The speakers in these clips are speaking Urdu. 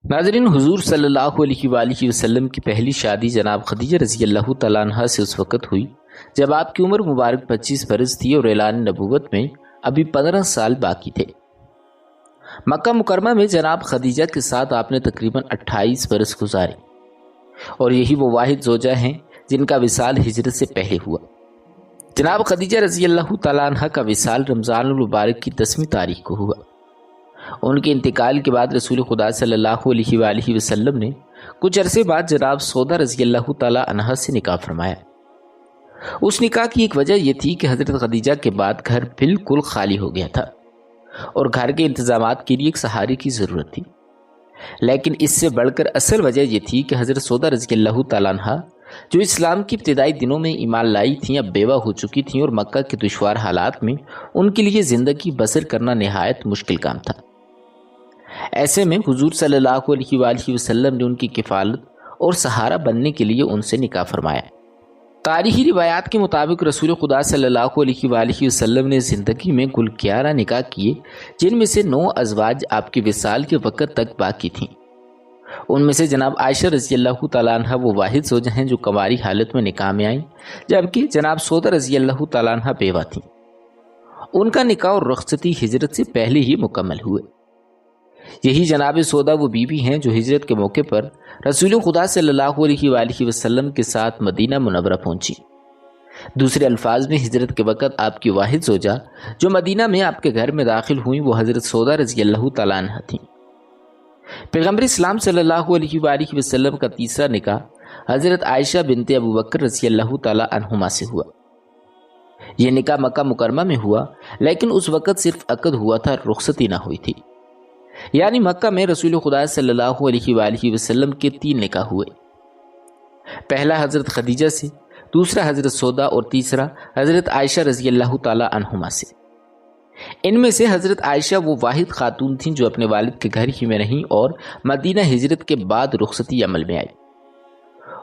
ناظرین، حضور صلی اللہ علیہ وآلہ وسلم کی پہلی شادی جناب خدیجہ رضی اللہ تعالیٰ عنہ سے اس وقت ہوئی جب آپ کی عمر مبارک 25 برس تھی اور اعلان نبوت میں ابھی 15 سال باقی تھے۔ مکہ مکرمہ میں جناب خدیجہ کے ساتھ آپ نے تقریباً 28 برس گزارے اور یہی وہ واحد زوجہ ہیں جن کا وصال ہجرت سے پہلے ہوا۔ جناب خدیجہ رضی اللہ تعالیٰ عنہ کا وصال رمضان المبارک کی 10ویں تاریخ کو ہوا۔ ان کے انتقال کے بعد رسول خدا صلی اللہ علیہ وآلہ وسلم نے کچھ عرصے بعد جناب سودا رضی اللہ تعالیٰ عنہ سے نکاح فرمایا۔ اس نکاح کی ایک وجہ یہ تھی کہ حضرت خدیجہ کے بعد گھر بالکل خالی ہو گیا تھا اور گھر کے انتظامات کے لیے ایک سہارے کی ضرورت تھی، لیکن اس سے بڑھ کر اصل وجہ یہ تھی کہ حضرت سودا رضی اللہ تعالیٰ عنہ جو اسلام کی ابتدائی دنوں میں ایمان لائی تھیں اب بیوہ ہو چکی تھیں اور مکہ کے دشوار حالات میں ان کے لیے زندگی بسر کرنا نہایت مشکل کام تھا۔ ایسے میں حضور صلی اللہ علیہ وآلہ وسلم نے ان کی کفالت اور سہارا بننے کے لیے ان سے نکاح فرمایا۔ تاریخی روایات کے مطابق رسول خدا صلی اللہ علیہ وآلہ وسلم نے زندگی میں کل 11 نکاح کیے، جن میں سے 9 ازواج آپ کے وصال کے وقت تک باقی تھیں۔ ان میں سے جناب عائشہ رضی اللہ تعالیٰ عنہ وہ واحد زوجہ ہیں جو کنواری حالت میں نکاح میں آئیں، جبکہ جناب سودا رضی اللہ تعالیٰ عنہ بیوہ تھیں۔ ان کا نکاح اور رخصتی ہجرت سے پہلے ہی مکمل ہوئے۔ یہی جناب سودا وہ بیوی ہیں جو ہجرت کے موقع پر رسول خدا صلی اللہ علیہ وآلہ وسلم کے ساتھ مدینہ منورہ پہنچی۔ دوسرے الفاظ میں ہجرت کے وقت آپ کی واحد زوجہ جو مدینہ میں آپ کے گھر میں داخل ہوئیں وہ حضرت سودا رضی اللہ تعالیٰ عنہ تھیں۔ پیغمبر اسلام صلی اللہ علیہ وآلہ وسلم کا تیسرا نکاح حضرت عائشہ بنت ابو بکر رضی اللہ تعالیٰ عنہما سے ہوا۔ یہ نکاح مکہ مکرمہ میں ہوا، لیکن اس وقت صرف عقد ہوا تھا، رخصتی نہ ہوئی تھی۔ یعنی مکہ میں رسول خدا صلی اللہ علیہ وآلہ وسلم کے 3 نکاح ہوئے، پہلا حضرت خدیجہ سے، دوسرا حضرت سودا اور تیسرا حضرت عائشہ رضی اللہ تعالیٰ عنہما سے۔ ان میں سے حضرت عائشہ وہ واحد خاتون تھیں جو اپنے والد کے گھر ہی میں رہیں اور مدینہ ہجرت کے بعد رخصتی عمل میں آئی۔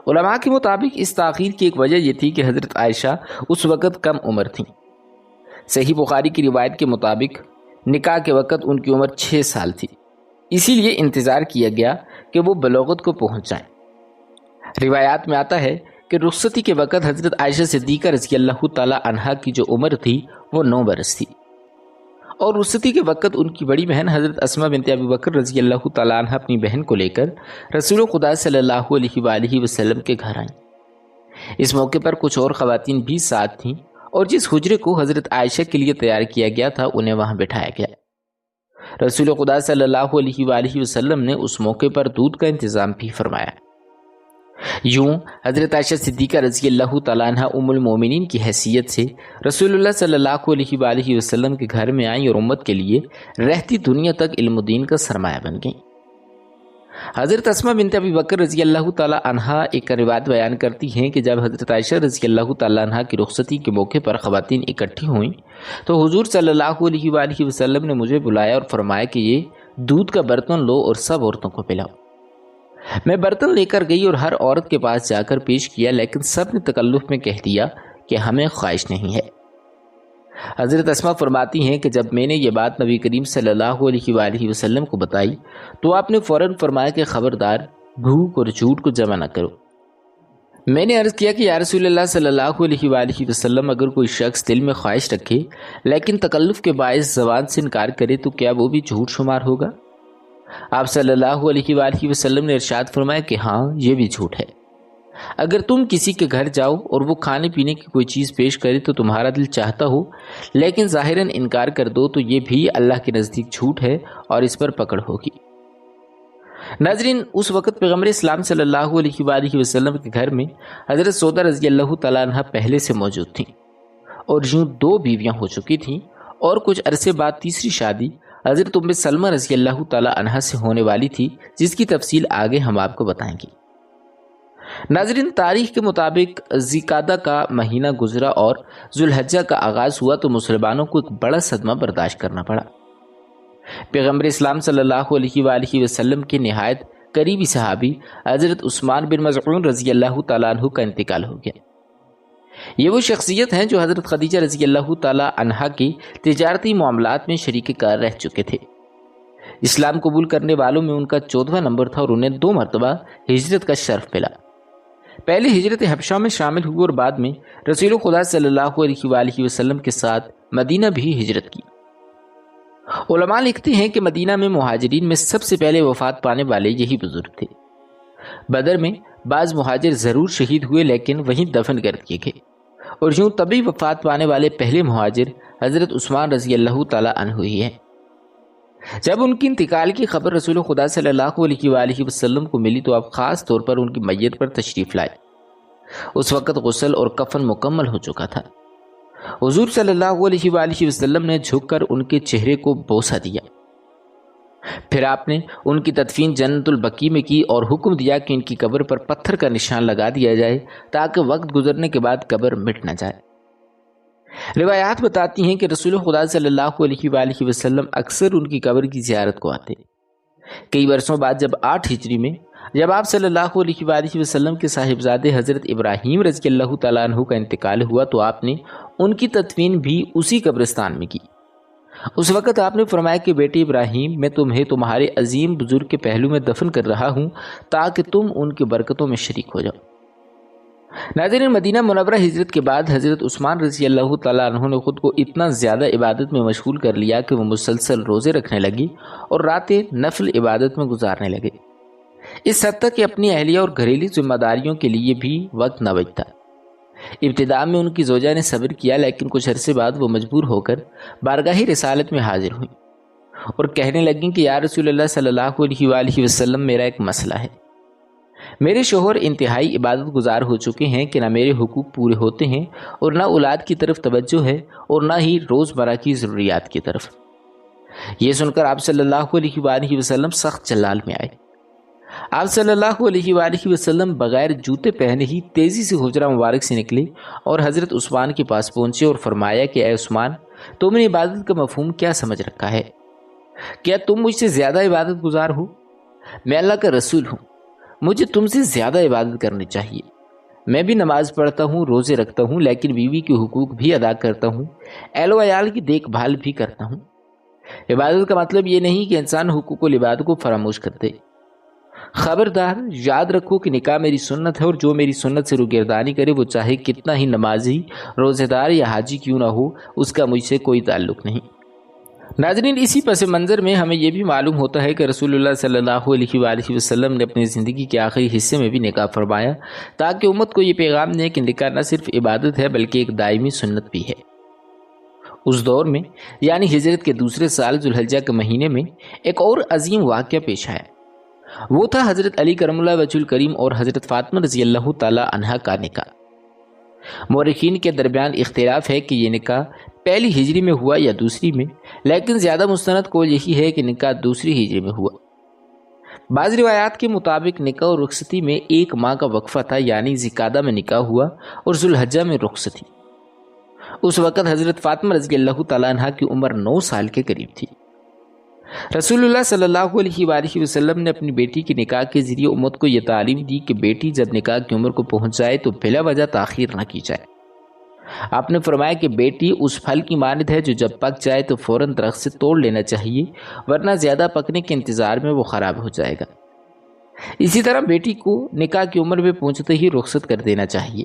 علماء کے مطابق اس تاخیر کی ایک وجہ یہ تھی کہ حضرت عائشہ اس وقت کم عمر تھیں۔ صحیح بخاری کی روایت کے مطابق نکاح کے وقت ان کی عمر 6 سال تھی، اسی لیے انتظار کیا گیا کہ وہ بلوغت کو پہنچ جائیں۔ روایات میں آتا ہے کہ رخصتی کے وقت حضرت عائشہ صدیقہ رضی اللہ تعالیٰ عنہا کی جو عمر تھی وہ 9 برس تھی، اور رخصتی کے وقت ان کی بڑی بہن حضرت اسماء بنت ابی بکر رضی اللہ تعالیٰ عنہ اپنی بہن کو لے کر رسول خدا صلی اللہ علیہ وآلہ وسلم کے گھر آئیں۔ اس موقع پر کچھ اور خواتین بھی ساتھ تھیں اور جس حجرے کو حضرت عائشہ کے لیے تیار کیا گیا تھا انہیں وہاں بٹھایا گیا۔ رسول خدا صلی اللہ علیہ وآلہ وسلم نے اس موقع پر دودھ کا انتظام بھی فرمایا۔ یوں حضرت عائشہ صدیقہ رضی اللہ تعالیٰ عنہ ام المومنین کی حیثیت سے رسول اللہ صلی اللہ علیہ وآلہ وسلم کے گھر میں آئیں اور امت کے لیے رہتی دنیا تک علم و دین کا سرمایہ بن گئیں۔ حضرت اسماء بنت ابی بکر رضی اللہ تعالیٰ عنہ ایک روایت بیان کرتی ہیں کہ جب حضرت عائشہ رضی اللہ تعالیٰ عنہ کی رخصتی کے موقع پر خواتین اکٹھی ہوئیں تو حضور صلی اللہ علیہ وآلہ وسلم نے مجھے بلایا اور فرمایا کہ یہ دودھ کا برتن لو اور سب عورتوں کو پلاؤ۔ میں برتن لے کر گئی اور ہر عورت کے پاس جا کر پیش کیا، لیکن سب نے تکلف میں کہہ دیا کہ ہمیں خواہش نہیں ہے۔ حضرت اسماء فرماتی ہیں کہ جب میں نے یہ بات نبی کریم صلی اللہ علیہ وآلہ وسلم کو بتائی تو آپ نے فوراً فرمایا کہ خبردار بھوک اور جھوٹ کو جمع نہ کرو۔ میں نے عرض کیا کہ یا رسول اللہ صلی اللہ علیہ وآلہ وسلم اگر کوئی شخص دل میں خواہش رکھے لیکن تکلف کے باعث زبان سے انکار کرے تو کیا وہ بھی جھوٹ شمار ہوگا؟ آپ صلی اللہ علیہ وآلہ وسلم نے ارشاد فرمایا کہ ہاں یہ بھی جھوٹ ہے۔ اگر تم کسی کے گھر جاؤ اور وہ کھانے پینے کی کوئی چیز پیش کرے تو تمہارا دل چاہتا ہو لیکن ظاہراً انکار کر دو تو یہ بھی اللہ کے نزدیک جھوٹ ہے اور اس پر پکڑ ہوگی۔ ناظرین، اس وقت پیغمبر اسلام صلی اللہ علیہ وآلہ وسلم کے گھر میں حضرت سودا رضی اللہ تعالیٰ عنہ پہلے سے موجود تھیں اور یوں 2 بیویاں ہو چکی تھیں اور کچھ عرصے بعد تیسری شادی حضرت ام سلمہ رضی اللہ تعالیٰ عنہ سے ہونے والی تھی، جس کی تفصیل آگے ہم آپ کو بتائیں گے۔ ناظرین، تاریخ کے مطابق ذی-قعدہ کا مہینہ گزرا اور ذوالحجہ کا آغاز ہوا تو مسلمانوں کو ایک بڑا صدمہ برداشت کرنا پڑا۔ پیغمبر اسلام صلی اللہ علیہ وآلہ وسلم کے نہایت قریبی صحابی حضرت عثمان بن مظعون رضی اللہ تعالیٰ عنہ کا انتقال ہو گیا۔ یہ وہ شخصیت ہیں جو حضرت خدیجہ رضی اللہ تعالیٰ عنہا کی تجارتی معاملات میں شریک کار رہ چکے تھے۔ اسلام قبول کرنے والوں میں ان کا 14واں نمبر تھا اور انہیں 2 مرتبہ ہجرت کا شرف ملا۔ پہلے ہجرت حبشہ میں شامل ہوئے اور بعد میں رسول خدا صلی اللہ علیہ وآلہ وسلم کے ساتھ مدینہ بھی ہجرت کی۔ علماء لکھتے ہیں کہ مدینہ میں مہاجرین میں سب سے پہلے وفات پانے والے یہی بزرگ تھے۔ بدر میں بعض مہاجر ضرور شہید ہوئے لیکن وہیں دفن کر دیے گئے، اور یوں طبی وفات پانے والے پہلے مہاجر حضرت عثمان رضی اللہ تعالی عنہ ہی ہیں۔ جب ان کی انتقال کی خبر رسول خدا صلی اللہ علیہ وآلہ وسلم کو ملی تو آپ خاص طور پر ان کی میت پر تشریف لائے۔ اس وقت غسل اور کفن مکمل ہو چکا تھا۔ حضور صلی اللہ علیہ وآلہ وسلم نے جھک کر ان کے چہرے کو بوسہ دیا، پھر آپ نے ان کی تدفین جنت البقیع میں کی اور حکم دیا کہ ان کی قبر پر پتھر کا نشان لگا دیا جائے تاکہ وقت گزرنے کے بعد قبر مٹ نہ جائے۔ روایات بتاتی ہیں کہ رسول خدا صلی اللہ علیہ وآلہ وسلم اکثر ان کی قبر کی زیارت کو آتے۔ کئی برسوں بعد جب 8 ہجری میں جب آپ صلی اللہ علیہ وآلہ وسلم کے صاحبزادے حضرت ابراہیم رضی اللہ تعالیٰ عنہ کا انتقال ہوا تو آپ نے ان کی تدفین بھی اسی قبرستان میں کی۔ اس وقت آپ نے فرمایا کہ بیٹے ابراہیم، میں تمہیں تمہارے عظیم بزرگ کے پہلو میں دفن کر رہا ہوں تاکہ تم ان کی برکتوں میں شریک ہو جاؤ۔ ناظرین، مدینہ منورہ ہجرت کے بعد حضرت عثمان رضی اللہ تعالیٰ عنہ نے خود کو اتنا زیادہ عبادت میں مشغول کر لیا کہ وہ مسلسل روزے رکھنے لگے اور راتیں نفل عبادت میں گزارنے لگے، اس حد تک کہ اپنی اہلیہ اور گھریلو ذمہ داریوں کے لیے بھی وقت نہ بچتا۔ ابتداء میں ان کی زوجہ نے صبر کیا، لیکن کچھ عرصے بعد وہ مجبور ہو کر بارگاہ رسالت میں حاضر ہوئیں اور کہنے لگیں کہ یا رسول اللہ صلی اللہ علیہ وآلہ وسلم، میرا ایک مسئلہ ہے۔ میرے شوہر انتہائی عبادت گزار ہو چکے ہیں کہ نہ میرے حقوق پورے ہوتے ہیں اور نہ اولاد کی طرف توجہ ہے اور نہ ہی روزمرہ کی ضروریات کی طرف۔ یہ سن کر آپ صلی اللہ علیہ وآلہ وسلم سخت جلال میں آئے۔ آپ صلی اللہ علیہ وآلہ وسلم بغیر جوتے پہنے ہی تیزی سے حجرہ مبارک سے نکلے اور حضرت عثمان کے پاس پہنچے اور فرمایا کہ اے عثمان، تم نے عبادت کا مفہوم کیا سمجھ رکھا ہے؟ کیا تم مجھ سے زیادہ عبادت گزار ہو؟ میں اللہ کا رسول ہوں، مجھے تم سے زیادہ عبادت کرنی چاہیے۔ میں بھی نماز پڑھتا ہوں، روزے رکھتا ہوں، لیکن بیوی کے حقوق بھی ادا کرتا ہوں، اہل و عیال کی دیکھ بھال بھی کرتا ہوں۔ عبادت کا مطلب یہ نہیں کہ انسان حقوق العباد کو فراموش کر دے۔ خبردار، یاد رکھو کہ نکاح میری سنت ہے اور جو میری سنت سے روگردانی کرے وہ چاہے کتنا ہی نمازی، روزہ دار یا حاجی کیوں نہ ہو، اس کا مجھ سے کوئی تعلق نہیں۔ ناظرین، اسی پس منظر میں ہمیں یہ بھی معلوم ہوتا ہے کہ رسول اللہ صلی اللہ علیہ وآلہ وسلم نے اپنی زندگی کے آخری حصے میں بھی نکاح فرمایا تاکہ امت کو یہ پیغام دے کہ نکاح نہ صرف عبادت ہے بلکہ ایک دائمی سنت بھی ہے۔ اس دور میں یعنی ہجرت کے دوسرے سال ذوالحجہ کے مہینے میں ایک اور عظیم واقعہ پیش آیا۔ وہ تھا حضرت علی کرم اللہ وجہ الکریم اور حضرت فاطمہ رضی اللہ تعالی عنہا کا نکاح۔ مورخین کے درمیان اختلاف ہے کہ یہ نکاح پہلی ہجری میں ہوا یا دوسری میں، لیکن زیادہ مستند قول یہی ہے کہ نکاح دوسری ہجری میں ہوا۔ بعض روایات کے مطابق نکاح اور رخصتی میں 1 ماہ کا وقفہ تھا، یعنی ذوالقعدہ میں نکاح ہوا اور ذوالحجہ میں رخصتی۔ اس وقت حضرت فاطمہ رضی اللہ تعالیٰ عنہ کی عمر 9 سال کے قریب تھی۔ رسول اللہ صلی اللہ علیہ وآلہ وسلم نے اپنی بیٹی کے نکاح کے ذریعے امت کو یہ تعلیم دی کہ بیٹی جب نکاح کی عمر کو پہنچ جائے تو بلا وجہ تاخیر نہ کی جائے۔ آپ نے فرمایا کہ بیٹی اس پھل کی مانند ہے جو جب پک جائے تو فوراً درخت سے توڑ لینا چاہیے، ورنہ زیادہ پکنے کے انتظار میں وہ خراب ہو جائے گا۔ اسی طرح بیٹی کو نکاح کی عمر میں پہنچتے ہی رخصت کر دینا چاہیے۔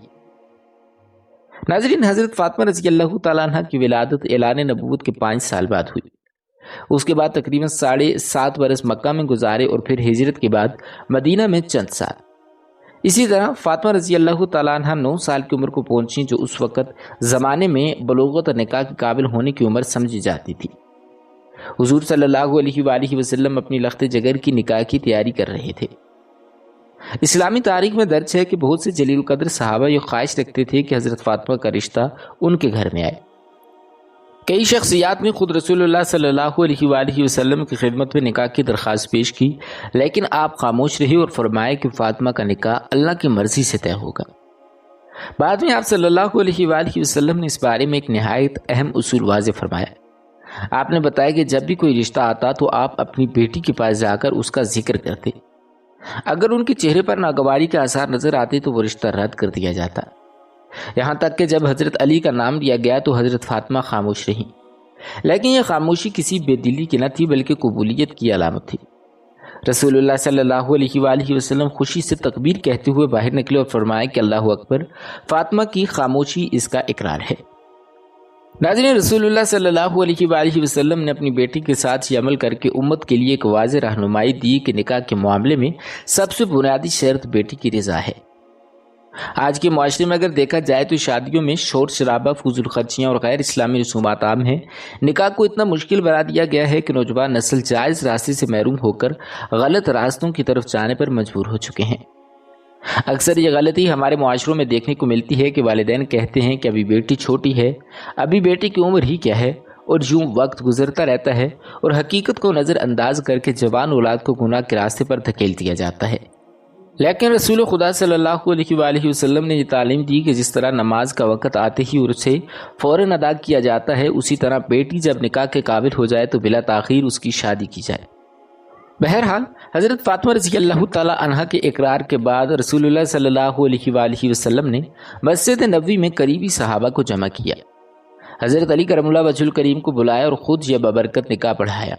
ناظرین، حضرت فاطمہ رضی اللہ تعالیٰ عنہ کی ولادت اعلان نبوت کے 5 سال بعد ہوئی۔ اس کے بعد تقریباً 7.5 برس مکہ میں گزارے اور پھر ہجرت کے بعد مدینہ میں چند سال۔ اسی طرح فاطمہ رضی اللہ تعالیٰ عنہ 9 سال کی عمر کو پہنچیں، جو اس وقت زمانے میں بلوغت اور نکاح کے قابل ہونے کی عمر سمجھی جاتی تھی۔ حضور صلی اللہ علیہ وآلہ وسلم اپنی لخت جگر کی نکاح کی تیاری کر رہے تھے۔ اسلامی تاریخ میں درج ہے کہ بہت سے جلیل القدر صحابہ یہ خواہش رکھتے تھے کہ حضرت فاطمہ کا رشتہ ان کے گھر میں آئے۔ کئی شخصیات نے خود رسول اللہ صلی اللہ علیہ وآلہ وسلم کی خدمت میں نکاح کی درخواست پیش کی، لیکن آپ خاموش رہے اور فرمائے کہ فاطمہ کا نکاح اللہ کی مرضی سے طے ہوگا۔ بعد میں آپ صلی اللہ علیہ وآلہ وسلم نے اس بارے میں ایک نہایت اہم اصول واضح فرمایا۔ آپ نے بتایا کہ جب بھی کوئی رشتہ آتا تو آپ اپنی بیٹی کے پاس جا کر اس کا ذکر کرتے، اگر ان کے چہرے پر ناگواری کے آثار نظر آتے تو وہ رشتہ رد کر دیا جاتا۔ یہاں تک کہ جب حضرت علی کا نام لیا گیا تو حضرت فاطمہ خاموش رہیں۔ لیکن یہ خاموشی کسی بے دلی کی نہ تھی بلکہ قبولیت کی علامت تھی۔ رسول اللہ صلی اللہ علیہ وآلہ وسلم خوشی سے تکبیر کہتے ہوئے باہر نکلے اور فرمایا کہ اللہ اکبر، فاطمہ کی خاموشی اس کا اقرار ہے۔ ناظرین، رسول اللہ صلی اللہ علیہ وآلہ وسلم نے اپنی بیٹی کے ساتھ یہ عمل کر کے امت کے لیے ایک واضح رہنمائی دی کہ نکاح کے معاملے میں سب سے بنیادی شرط بیٹی کی رضا ہے۔ آج کے معاشرے میں اگر دیکھا جائے تو شادیوں میں شور شرابہ، فضول خرچیاں اور غیر اسلامی رسومات عام ہیں۔ نکاح کو اتنا مشکل بنا دیا گیا ہے کہ نوجوان نسل جائز راستے سے محروم ہو کر غلط راستوں کی طرف جانے پر مجبور ہو چکے ہیں۔ اکثر یہ غلطی ہمارے معاشروں میں دیکھنے کو ملتی ہے کہ والدین کہتے ہیں کہ ابھی بیٹی چھوٹی ہے، ابھی بیٹی کی عمر ہی کیا ہے، اور یوں وقت گزرتا رہتا ہے اور حقیقت کو نظر انداز کر کے جوان اولاد کو گناہ کے راستے پر دھکیل دیا جاتا ہے۔ لیکن رسول خدا صلی اللہ علیہ وآلہ وسلم نے یہ تعلیم دی کہ جس طرح نماز کا وقت آتے ہی اسے فوراً ادا کیا جاتا ہے، اسی طرح بیٹی جب نکاح کے قابل ہو جائے تو بلا تاخیر اس کی شادی کی جائے۔ بہرحال حضرت فاطمہ رضی اللہ تعالی عنہا کے اقرار کے بعد رسول اللہ صلی اللہ علیہ وآلہ وسلم نے مسجد نبوی میں قریبی صحابہ کو جمع کیا، حضرت علی کرم اللہ وجہ الکریم کو بلایا اور خود یہ بابرکت نکاح پڑھایا۔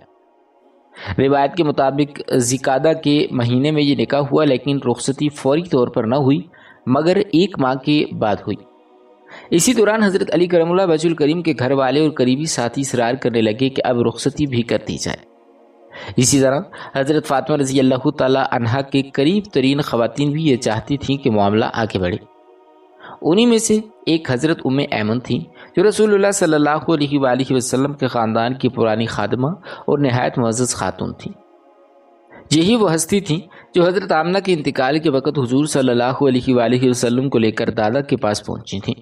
روایت کے مطابق ذی-قعدہ کے مہینے میں یہ نکاح ہوا، لیکن رخصتی فوری طور پر نہ ہوئی مگر 1 ماہ کے بعد ہوئی۔ اسی دوران حضرت علی کرم اللہ وجہ الکریم کے گھر والے اور قریبی ساتھی اصرار کرنے لگے کہ اب رخصتی بھی کر دی جائے۔ اسی طرح حضرت فاطمہ رضی اللہ تعالی عنہا کے قریب ترین خواتین بھی یہ چاہتی تھیں کہ معاملہ آگے بڑھے۔ انہی میں سے ایک حضرت ام ایمن تھیں جو رسول اللہ صلی اللہ علیہ وآلہ وسلم کے خاندان کی پرانی خادمہ اور نہایت معزز خاتون تھیں۔ یہی وہ ہستی تھیں جو حضرت آمنہ کے انتقال کے وقت حضور صلی اللہ علیہ وآلہ وسلم کو لے کر دادا کے پاس پہنچی تھیں۔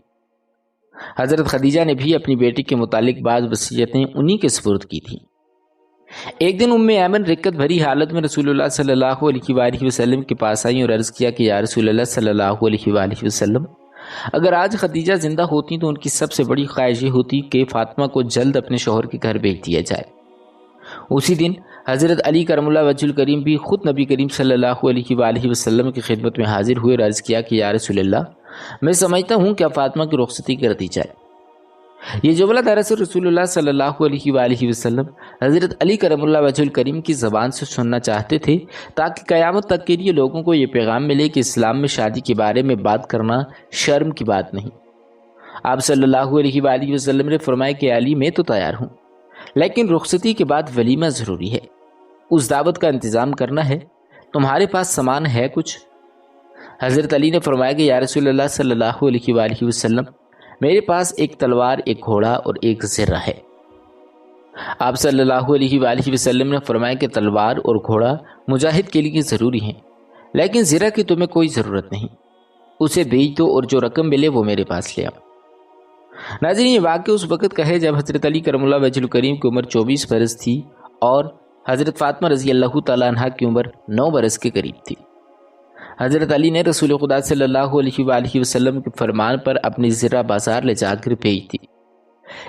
حضرت خدیجہ نے بھی اپنی بیٹی کے متعلق بعض وصیتیں انہی کے سپرد کی تھیں۔ ایک دن ام ایمن رکت بھری حالت میں رسول اللہ صلی اللہ علیہ وآلہ وسلم کے پاس آئیں اور عرض کیا کہ یا رسول اللہ صلی اللہ علیہ وآلہ وسلم، اگر آج خدیجہ زندہ ہوتی تو ان کی سب سے بڑی خواہش یہ ہوتی کہ فاطمہ کو جلد اپنے شوہر کے گھر بھیج دیا جائے۔ اسی دن حضرت علی کرم اللہ وجہ الکریم بھی خود نبی کریم صلی اللہ علیہ وآلہ وسلم کی خدمت میں حاضر ہوئے اور عرض کیا کہ یا رسول اللہ، میں سمجھتا ہوں کہ فاطمہ کی رخصتی کر دی جائے۔ یہ جملہ دراصل رسول اللہ صلی اللہ علیہ وآلہ وسلم حضرت علی کرم اللہ وجہ الکریم کی زبان سے سننا چاہتے تھے تاکہ قیامت تک کے لیے لوگوں کو یہ پیغام ملے کہ اسلام میں شادی کے بارے میں بات کرنا شرم کی بات نہیں۔ آپ صلی اللہ علیہ وآلہ وسلم نے فرمایا کہ علی، میں تو تیار ہوں، لیکن رخصتی کے بعد ولیمہ ضروری ہے، اس دعوت کا انتظام کرنا ہے، تمہارے پاس سامان ہے کچھ؟ حضرت علی نے فرمایا کہ یا رسول اللہ صلی اللہ علیہ وآلہ وسلم، میرے پاس ایک تلوار، ایک گھوڑا اور ایک زرہ ہے۔ آپ صلی اللہ علیہ وآلہ وسلم نے فرمایا کہ تلوار اور گھوڑا مجاہد کے لیے ضروری ہیں، لیکن زرہ کی تمہیں کوئی ضرورت نہیں، اسے بیچ دو اور جو رقم ملے وہ میرے پاس لے آؤ۔ ناظرین، یہ واقعہ اس وقت کا ہے جب حضرت علی کرم اللہ وجہ الکریم کی عمر 24 برس تھی اور حضرت فاطمہ رضی اللہ تعالیٰ عنہا کی عمر 9 برس کے قریب تھی۔ حضرت علی نے رسول خدا صلی اللہ علیہ وآلہ وسلم کے فرمان پر اپنی زرہ بازار لے جا کر بھیج دی۔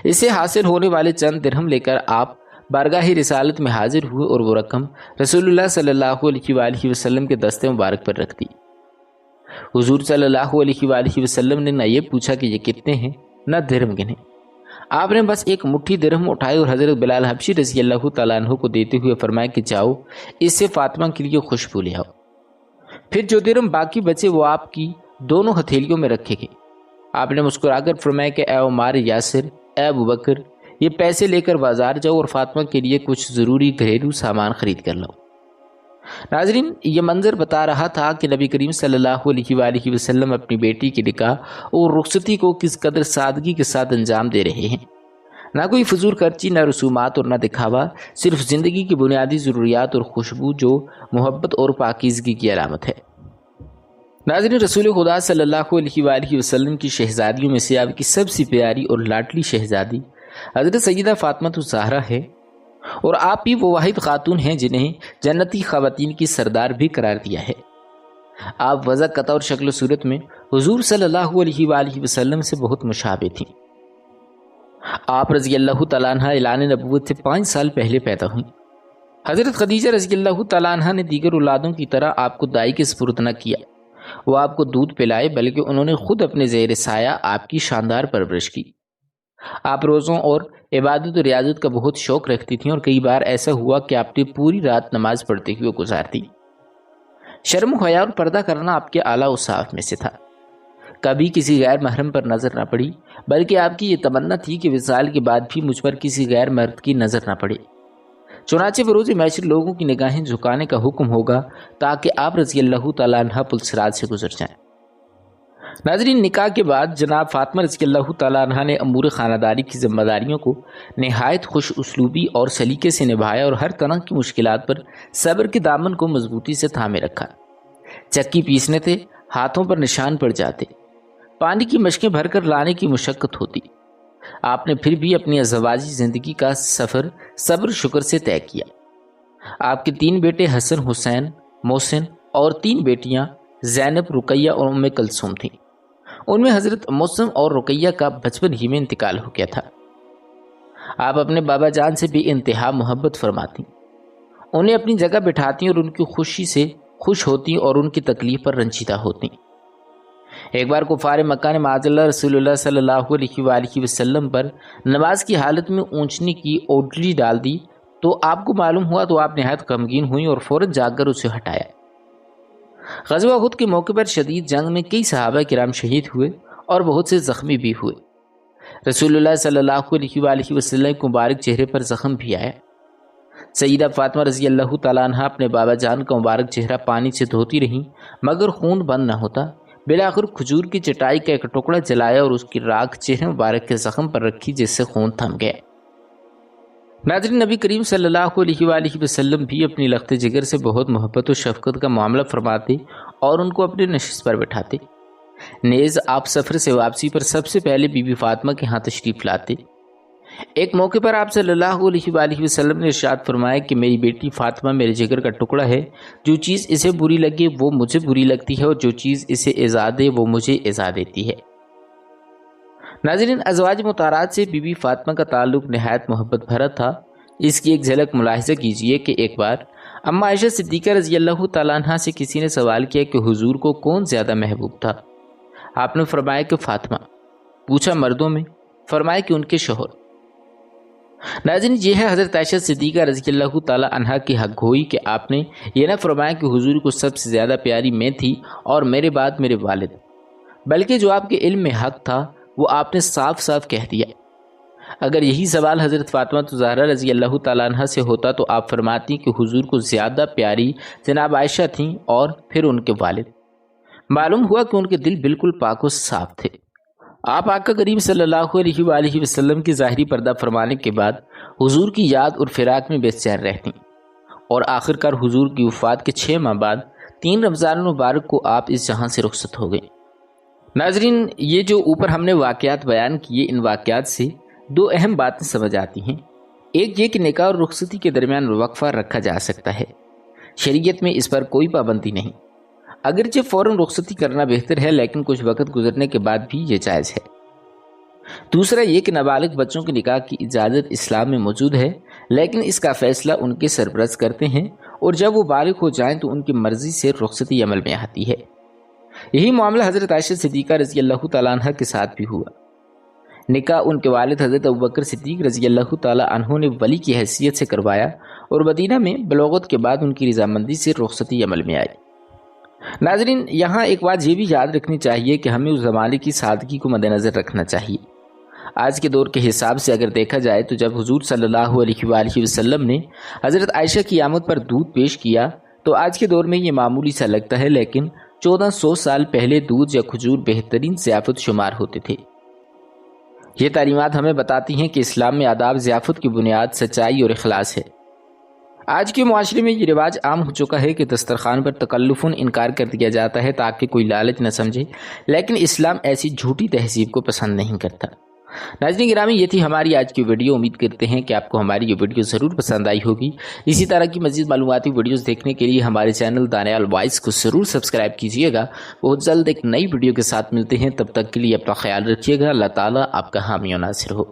اسے حاصل ہونے والے چند درہم لے کر آپ بارگاہ رسالت میں حاضر ہوئے اور وہ رقم رسول اللہ صلی اللہ علیہ وآلہ وسلم کے دست مبارک پر رکھ دی۔ حضور صلی اللہ علیہ وآلہ وسلم نے نہ یہ پوچھا کہ یہ کتنے ہیں، نہ درہم گنے۔ آپ نے بس ایک مٹھی درہم اٹھائے اور حضرت بلال حبشی رضی اللہ تعالیٰ عنہ کو دیتے ہوئے فرمایا کہ جاؤ، اس سے فاطمہ کے لیے خوشبو لے آؤ۔ پھر جو درہم باقی بچے وہ آپ کی دونوں ہتھیلیوں میں رکھے گئے۔ آپ نے مسکرا کر فرمایا کہ اے عمار یاسر، اے ابوبکر، یہ پیسے لے کر بازار جاؤ اور فاطمہ کے لیے کچھ ضروری گھریلو سامان خرید کر لاؤ۔ ناظرین، یہ منظر بتا رہا تھا کہ نبی کریم صلی اللہ علیہ وآلہ وسلم اپنی بیٹی کی نکاح اور رخصتی کو کس قدر سادگی کے ساتھ انجام دے رہے ہیں۔ نہ کوئی فضول خرچی، نہ رسومات اور نہ دکھاوا، صرف زندگی کی بنیادی ضروریات اور خوشبو جو محبت اور پاکیزگی کی علامت ہے۔ ناظرین، رسول خدا صلی اللہ علیہ وآلہ وسلم کی شہزادیوں میں سے آپ کی سب سے پیاری اور لاڈلی شہزادی حضرت سیدہ فاطمہ الزہرا ہے، اور آپ بھی وہ واحد خاتون ہیں جنہیں جنتی خواتین کی سردار بھی قرار دیا ہے۔ آپ وضع، قطع اور شکل و صورت میں حضور صلی اللہ علیہ وآلہ وسلم سے بہت مشابہ تھیں۔ آپ رضی اللہ تعالیٰ عنہ اعلان نبوت سے 5 سال پہلے پیدا ہوئیں۔ حضرت خدیجہ رضی اللہ تعالیٰ عنہ نے دیگر اولادوں کی طرح آپ کو دائی کے سپرد نہ کیا، وہ آپ کو دودھ پلائے، بلکہ انہوں نے خود اپنے زیر سایہ آپ کی شاندار پرورش کی۔ آپ روزوں اور عبادت و ریاضت کا بہت شوق رکھتی تھیں اور کئی بار ایسا ہوا کہ آپ نے پوری رات نماز پڑھتے ہوئے گزار دی۔ شرم و حیا اور پردہ کرنا آپ کے اعلیٰ اوصاف میں سے تھا۔ کبھی کسی غیر محرم پر نظر نہ پڑی، بلکہ آپ کی یہ تمنا تھی کہ وصال کے بعد بھی مجھ پر کسی غیر مرد کی نظر نہ پڑے۔ چنانچہ بروز محشر لوگوں کی نگاہیں جھکانے کا حکم ہوگا تاکہ آپ رضی اللہ تعالیٰ عنہ پلسرات سے گزر جائیں۔ ناظرین، نکاح کے بعد جناب فاطمہ رضی اللہ تعالیٰ عنہ نے امور خانہ داری کی ذمہ داریوں کو نہایت خوش اسلوبی اور سلیقے سے نبھایا اور ہر طرح کی مشکلات پر صبر کے دامن کو مضبوطی سے تھامے رکھا۔ چکی پیسنے تھے، ہاتھوں پر نشان پڑ جاتے، پانی کی مشکیں بھر کر لانے کی مشقت ہوتی، آپ نے پھر بھی اپنی ازدواجی زندگی کا سفر صبر شکر سے طے کیا۔ آپ کے 3 بیٹے حسن، حسین، محسن اور 3 بیٹیاں زینب، رقیہ اور ام کلثوم تھیں۔ ان میں حضرت محسن اور رقیہ کا بچپن ہی میں انتقال ہو گیا تھا۔ آپ اپنے بابا جان سے بے انتہا محبت فرماتی، انہیں اپنی جگہ بٹھاتی اور ان کی خوشی سے خوش ہوتی اور ان کی تکلیف پر رنجیدہ ہوتی۔ ایک بار کفار مکہ نے معاذ اللہ رسول اللہ صلی اللہ علیہ وآلہ وسلم پر نماز کی حالت میں اونچنی کی اوٹلی ڈال دی تو آپ کو معلوم ہوا تو آپ نہایت غمگین ہوئی اور فوراً جا کر اسے ہٹایا۔ غزوہ احد کے موقع پر شدید جنگ میں کئی صحابہ کرام شہید ہوئے اور بہت سے زخمی بھی ہوئے۔ رسول اللہ صلی اللہ علیہ وآلہ وسلم کے مبارک چہرے پر زخم بھی آیا۔ سیدہ فاطمہ رضی اللہ تعالیٰ عنہ اپنے بابا جان کا مبارک چہرہ پانی سے دھوتی رہیں مگر خون بند نہ ہوتا۔ بالآخر کھجور کی چٹائی کا ایک ٹکڑا جلایا اور اس کی راکھ چہرے مبارک کے زخم پر رکھی جس سے خون تھم گیا۔ ناظرین، نبی کریم صلی اللہ علیہ وآلہ وسلم بھی اپنی لخت جگر سے بہت محبت و شفقت کا معاملہ فرماتے اور ان کو اپنے نشست پر بٹھاتے۔ نیز آپ سفر سے واپسی پر سب سے پہلے بی بی فاطمہ کے ہاں تشریف لاتے۔ ایک موقع پر آپ صلی اللہ علیہ وآلہ وسلم نے ارشاد فرمایا کہ میری بیٹی فاطمہ میرے جگر کا ٹکڑا ہے، جو چیز اسے بری لگے وہ مجھے بری لگتی ہے اور جو چیز اسے ایذا دے وہ مجھے ایذا دیتی ہے۔ ناظرین، ازواج مطہرات سے بی بی فاطمہ کا تعلق نہایت محبت بھرا تھا۔ اس کی ایک جھلک ملاحظہ کیجئے کہ ایک بار اما عائشہ صدیقہ رضی اللہ تعالیٰ عنہ سے کسی نے سوال کیا کہ حضور کو کون زیادہ محبوب تھا؟ آپ نے فرمایا کہ فاطمہ۔ پوچھا مردوں میں؟ فرمایا کہ ان کے شوہر۔ ناظرین، یہ ہے حضرت عائشہ صدیقہ رضی اللہ تعالیٰ عنہ کی حق گوئی کہ آپ نے یہ نہ فرمایا کہ حضور کو سب سے زیادہ پیاری میں تھی اور میرے بعد میرے والد، بلکہ جو آپ کے علم میں حق تھا وہ آپ نے صاف صاف کہہ دیا۔ اگر یہی سوال حضرت فاطمہ زہرا رضی اللہ تعالیٰ عنہ سے ہوتا تو آپ فرماتی کہ حضور کو زیادہ پیاری جناب عائشہ تھیں اور پھر ان کے والد۔ معلوم ہوا کہ ان کے دل بالکل پاک و صاف تھے۔ آپ آقا کریم صلی اللہ علیہ وآلہ وسلم کی ظاہری پردہ فرمانے کے بعد حضور کی یاد اور فراق میں بے چین رہتی اور آخرکار حضور کی وفات کے 6 ماہ بعد 3 رمضان المبارک کو آپ اس جہاں سے رخصت ہو گئے۔ ناظرین، یہ جو اوپر ہم نے واقعات بیان کیے، ان واقعات سے 2 اہم باتیں سمجھ آتی ہیں۔ ایک یہ کہ نکاح اور رخصتی کے درمیان وقفہ رکھا جا سکتا ہے، شریعت میں اس پر کوئی پابندی نہیں، اگرچہ فوراً رخصتی کرنا بہتر ہے لیکن کچھ وقت گزرنے کے بعد بھی یہ جائز ہے۔ دوسرا یہ کہ نابالغ بچوں کے نکاح کی اجازت اسلام میں موجود ہے، لیکن اس کا فیصلہ ان کے سرپرست کرتے ہیں اور جب وہ بالغ ہو جائیں تو ان کی مرضی سے رخصتی عمل میں آتی ہے۔ یہی معاملہ حضرت عائشہ صدیقہ رضی اللہ تعالیٰ عنہ کے ساتھ بھی ہوا۔ نکاح ان کے والد حضرت ابوبکر صدیق رضی اللہ تعالیٰ عنہ نے ولی کی حیثیت سے کروایا اور مدینہ میں بلوغت کے بعد ان کی رضامندی سے رخصتی عمل میں آئی۔ ناظرین، یہاں ایک بات یہ بھی یاد رکھنی چاہیے کہ ہمیں اس زمانے کی سادگی کو مد نظر رکھنا چاہیے۔ آج کے دور کے حساب سے اگر دیکھا جائے تو جب حضور صلی اللہ علیہ وآلہ وسلم نے حضرت عائشہ کی آمد پر دودھ پیش کیا تو آج کے دور میں یہ معمولی سا لگتا ہے، لیکن 1400 سال پہلے دودھ یا کھجور بہترین ضیافت شمار ہوتے تھے۔ یہ تعلیمات ہمیں بتاتی ہیں کہ اسلام میں آداب ضیافت کی بنیاد سچائی اور اخلاص ہے۔ آج کے معاشرے میں یہ رواج عام ہو چکا ہے کہ دسترخوان پر تکلفاً انکار کر دیا جاتا ہے تاکہ کوئی لالچ نہ سمجھے، لیکن اسلام ایسی جھوٹی تہذیب کو پسند نہیں کرتا۔ ناظرین گرامی، یہ تھی ہماری آج کی ویڈیو۔ امید کرتے ہیں کہ آپ کو ہماری یہ ویڈیو ضرور پسند آئی ہوگی۔ اسی طرح کی مزید معلوماتی ویڈیوز دیکھنے کے لیے ہمارے چینل دانیال وائس کو ضرور سبسکرائب کیجیے گا۔ بہت جلد ایک نئی ویڈیو کے ساتھ ملتے ہیں، تب تک کے لیے اپنا خیال رکھیے گا۔ اللہ تعالیٰ آپ کا حامی و ناصر ہو۔